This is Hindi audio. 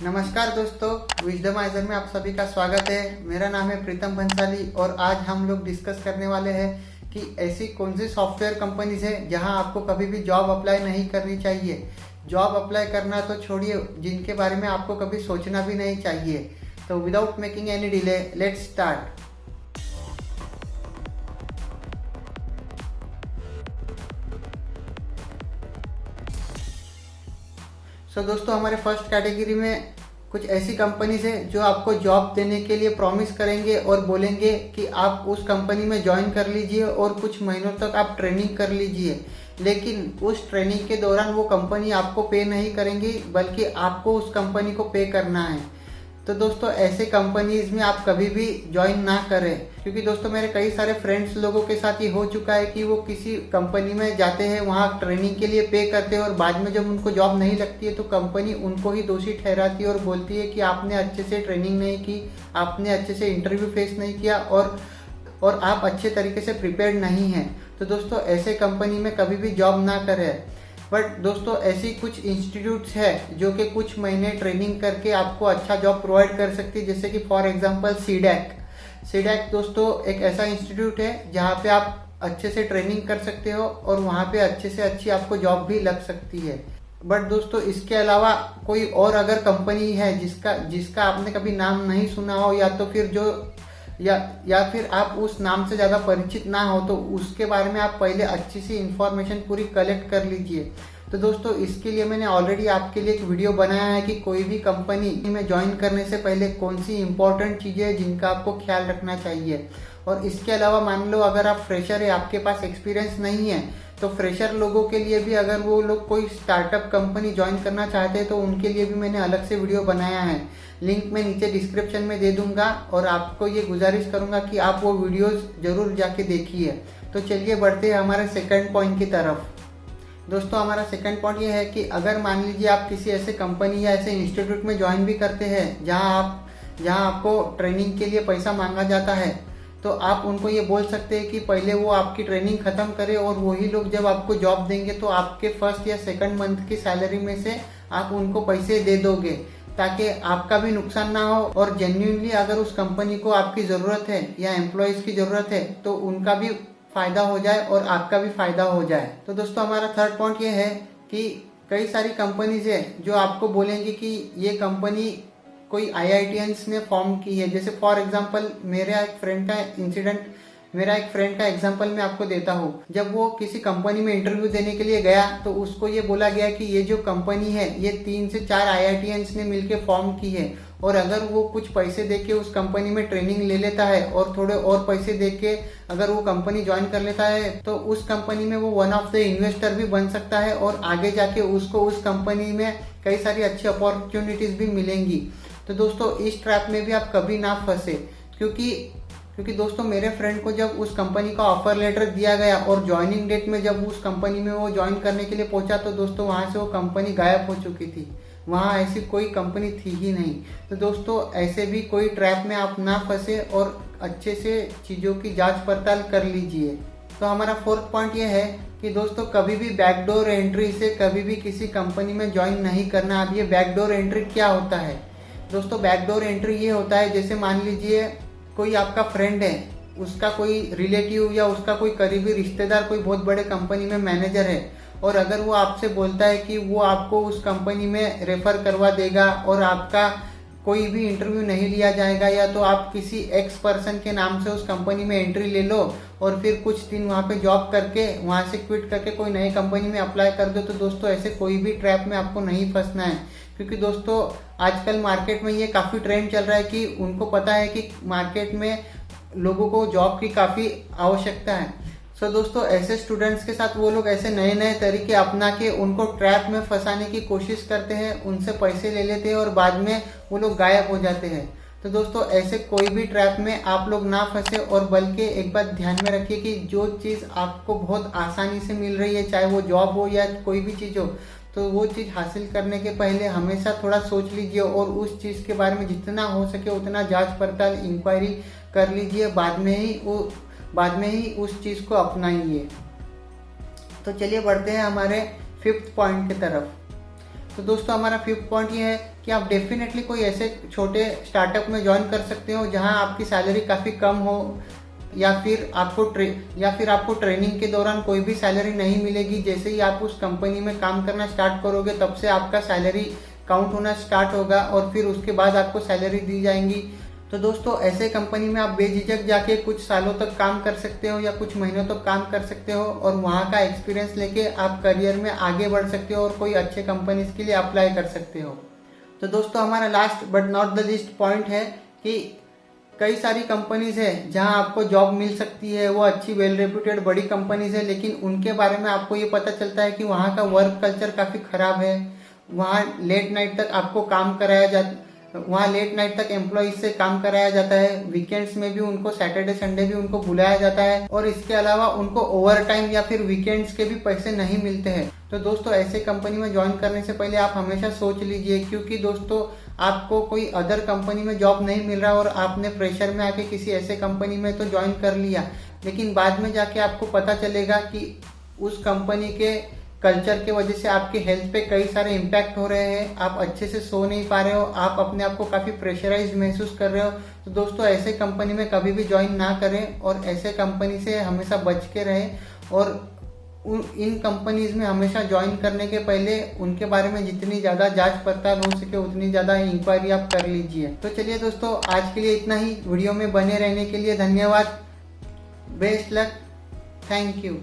नमस्कार दोस्तों, विजडम आइजर में आप सभी का स्वागत है। मेरा नाम है प्रीतम भंसाली और आज हम लोग डिस्कस करने वाले हैं कि ऐसी कौन सी सॉफ्टवेयर कंपनीज है जहां आपको कभी भी जॉब अप्लाई नहीं करनी चाहिए। जॉब अप्लाई करना तो छोड़िए, जिनके बारे में आपको कभी सोचना भी नहीं चाहिए। तो without making any delay, let's start. दोस्तों, हमारे फर्स्ट कैटेगरी में कुछ ऐसी कंपनीज है जो आपको जॉब देने के लिए प्रॉमिस करेंगे और बोलेंगे कि आप उस कंपनी में ज्वाइन कर लीजिए और कुछ महीनों तक आप ट्रेनिंग कर लीजिए। लेकिन उस ट्रेनिंग के दौरान वो कंपनी आपको पे नहीं करेंगी, बल्कि आपको उस कंपनी को पे करना है। तो दोस्तों, ऐसे कंपनीज में आप कभी भी ज्वाइन ना करें, क्योंकि दोस्तों मेरे कई सारे फ्रेंड्स लोगों के साथ ये हो चुका है कि वो किसी कंपनी में जाते हैं, वहाँ ट्रेनिंग के लिए पे करते हैं और बाद में जब उनको जॉब नहीं लगती है तो कंपनी उनको ही दोषी ठहराती है और बोलती है कि आपने अच्छे से ट्रेनिंग नहीं की, आपने अच्छे से इंटरव्यू फेस नहीं किया और आप अच्छे तरीके से प्रिपेयर्ड नहीं हैं। तो दोस्तों, ऐसे कंपनी में कभी भी जॉब ना करें। बट दोस्तों, ऐसी कुछ इंस्टीट्यूट्स है जो कि कुछ महीने ट्रेनिंग करके आपको अच्छा जॉब प्रोवाइड कर सकती है, जैसे कि फॉर एग्जांपल सीडैक दोस्तों एक ऐसा इंस्टीट्यूट है जहाँ पे आप अच्छे से ट्रेनिंग कर सकते हो और वहाँ पे अच्छे से अच्छी आपको जॉब भी लग सकती है। बट दोस्तों, इसके अलावा कोई और अगर कंपनी है जिसका आपने कभी नाम नहीं सुना हो, या तो फिर या फिर आप उस नाम से ज़्यादा परिचित ना हो, तो उसके बारे में आप पहले अच्छी सी इंफॉर्मेशन पूरी कलेक्ट कर लीजिए। तो दोस्तों, इसके लिए मैंने ऑलरेडी आपके लिए एक वीडियो बनाया है कि कोई भी कंपनी में ज्वाइन करने से पहले कौन सी इंपॉर्टेंट चीज़ें हैं जिनका आपको ख्याल रखना चाहिए। और इसके अलावा मान लो अगर आप फ्रेशर है, आपके पास एक्सपीरियंस नहीं है, तो फ्रेशर लोगों के लिए भी अगर वो लोग कोई स्टार्टअप कंपनी ज्वाइन करना चाहते हैं तो उनके लिए भी मैंने अलग से वीडियो बनाया है। लिंक मैं नीचे डिस्क्रिप्शन में दे दूंगा और आपको ये गुजारिश करूंगा कि आप वो वीडियोस जरूर जाके देखिए। तो चलिए बढ़ते हैं हमारे सेकंड पॉइंट की तरफ। दोस्तों, हमारा सेकंड पॉइंट ये है कि अगर मान लीजिए आप किसी ऐसे कंपनी या ऐसे इंस्टीट्यूट में ज्वाइन भी करते हैं जहां आपको ट्रेनिंग के लिए पैसा मांगा जाता है, तो आप उनको ये बोल सकते हैं कि पहले वो आपकी ट्रेनिंग खत्म करे और वही लोग जब आपको जॉब देंगे तो आपके फर्स्ट या सेकंड मंथ की सैलरी में से आप उनको पैसे दे दोगे, ताकि आपका भी नुकसान ना हो। और जेन्युइनली अगर उस कंपनी को आपकी ज़रूरत है या एम्प्लॉयज़ की ज़रूरत है तो उनका भी फायदा हो जाए और आपका भी फायदा हो जाए। तो दोस्तों, हमारा थर्ड पॉइंट ये है कि कई सारी कंपनीज है जो आपको बोलेंगी कि ये कंपनी कोई IITians ने फॉर्म की है। जैसे फॉर एग्जांपल मेरा एक फ्रेंड का एग्जांपल मैं आपको देता हूँ। जब वो किसी कंपनी में इंटरव्यू देने के लिए गया तो उसको ये बोला गया कि ये जो कंपनी है ये 3 से 4 IITians ने मिलकर फॉर्म की है, और अगर वो कुछ पैसे देके उस कंपनी में ट्रेनिंग ले लेता है और थोड़े और पैसे देके अगर वो कंपनी ज्वाइन कर लेता है तो उस कंपनी में वो वन ऑफ द इन्वेस्टर भी बन सकता है और आगे जाके उसको उस कंपनी में कई सारी अच्छी अपॉर्चुनिटीज भी मिलेंगी। तो दोस्तों, इस ट्रैप में भी आप कभी ना फंसे, क्योंकि दोस्तों मेरे फ्रेंड को जब उस कंपनी का ऑफर लेटर दिया गया और ज्वाइनिंग डेट में जब उस कंपनी में वो ज्वाइन करने के लिए पहुंचा तो दोस्तों वहां से वो कंपनी गायब हो चुकी थी। वहां ऐसी कोई कंपनी थी ही नहीं। तो दोस्तों, ऐसे भी कोई ट्रैप में आप ना फंसे और अच्छे से चीज़ों की जांच पड़ताल कर लीजिए। तो हमारा फोर्थ पॉइंट ये है कि दोस्तों कभी भी बैकडोर एंट्री से कभी भी किसी कंपनी में ज्वाइन नहीं करना। अब ये बैकडोर एंट्री क्या होता है? दोस्तों, बैकडोर एंट्री ये होता है, जैसे मान लीजिए कोई आपका फ्रेंड है, उसका कोई रिलेटिव या उसका कोई करीबी रिश्तेदार कोई बहुत बड़े कंपनी में मैनेजर है, और अगर वो आपसे बोलता है कि वो आपको उस कंपनी में रेफर करवा देगा और आपका कोई भी इंटरव्यू नहीं लिया जाएगा, या तो आप किसी एक्स पर्सन के नाम से उस कंपनी में एंट्री ले लो और फिर कुछ दिन वहाँ पे जॉब करके वहाँ से क्विट करके कोई नई कंपनी में अप्लाई कर दो, तो दोस्तों ऐसे कोई भी ट्रैप में आपको नहीं फंसना है। क्योंकि दोस्तों आजकल मार्केट में ये काफ़ी ट्रेंड चल रहा है कि उनको पता है कि मार्केट में लोगों को जॉब की काफ़ी आवश्यकता है। दोस्तों, ऐसे स्टूडेंट्स के साथ वो लोग ऐसे नए नए तरीके अपना के उनको ट्रैप में फंसाने की कोशिश करते हैं, उनसे पैसे ले लेते हैं और बाद में वो लोग गायब हो जाते हैं। तो दोस्तों, ऐसे कोई भी ट्रैप में आप लोग ना फंसे, और बल्कि एक बात ध्यान में रखिए कि जो चीज़ आपको बहुत आसानी से मिल रही है, चाहे वो जॉब हो या कोई भी चीज़ हो, तो वो चीज़ हासिल करने के पहले हमेशा थोड़ा सोच लीजिए और उस चीज़ के बारे में जितना हो सके उतना जांच पड़ताल इंक्वायरी कर लीजिए। बाद में ही उस चीज़ को अपनाइए। तो चलिए बढ़ते हैं हमारे फिफ्थ पॉइंट की तरफ। तो दोस्तों हमारा फिफ्थ पॉइंट ये है कि आप डेफिनेटली कोई ऐसे छोटे स्टार्टअप में ज्वाइन कर सकते हो जहां आपकी सैलरी काफ़ी कम हो, या फिर आपको ट्रेनिंग के दौरान कोई भी सैलरी नहीं मिलेगी। जैसे ही आप उस कंपनी में काम करना स्टार्ट करोगे तब से आपका सैलरी काउंट होना स्टार्ट होगा और फिर उसके बाद आपको सैलरी दी जाएंगी। तो दोस्तों ऐसे कंपनी में आप बेझिझक जाके कुछ सालों तक काम कर सकते हो या कुछ महीनों तक काम कर सकते हो और वहाँ का एक्सपीरियंस लेके आप करियर में आगे बढ़ सकते हो और कोई अच्छे कंपनीज के लिए अप्लाई कर सकते हो। तो दोस्तों हमारा last but not the least point है कि कई सारी कंपनीज है जहां आपको जॉब मिल सकती है, वो अच्छी वेल रेप्यूटेड बड़ी कंपनीज है, लेकिन उनके बारे में आपको ये पता चलता है कि वहाँ का वर्क कल्चर काफ़ी ख़राब है। वहाँ लेट नाइट तक आपको काम कराया जाता वहाँ लेट नाइट तक एम्प्लॉइज से काम कराया जाता है। वीकेंड्स में भी उनको, सैटरडे संडे भी उनको बुलाया जाता है और इसके अलावा उनको ओवर टाइम या फिर वीकेंड्स के भी पैसे नहीं मिलते हैं। तो दोस्तों ऐसे कंपनी में ज्वाइन करने से पहले आप हमेशा सोच लीजिए, क्योंकि दोस्तों आपको कोई अदर कंपनी में जॉब नहीं मिल रहा और आपने प्रेशर में आके किसी ऐसे कंपनी में तो ज्वाइन कर लिया, लेकिन बाद में जाके आपको पता चलेगा कि उस कंपनी के कल्चर के वजह से आपके हेल्थ पे कई सारे इम्पैक्ट हो रहे हैं। आप अच्छे से सो नहीं पा रहे हो, आप अपने आप को काफ़ी प्रेशराइज महसूस कर रहे हो। तो दोस्तों ऐसे कंपनी में कभी भी ज्वाइन ना करें और ऐसे कंपनी से हमेशा बच के रहें और इन कंपनीज में हमेशा ज्वाइन करने के पहले उनके बारे में जितनी ज़्यादा जांच पड़ताल हो सके उतनी ज़्यादा इंक्वायरी आप कर लीजिए। तो चलिए दोस्तों आज के लिए इतना ही। वीडियो में बने रहने के लिए धन्यवाद। Best luck. Thank you.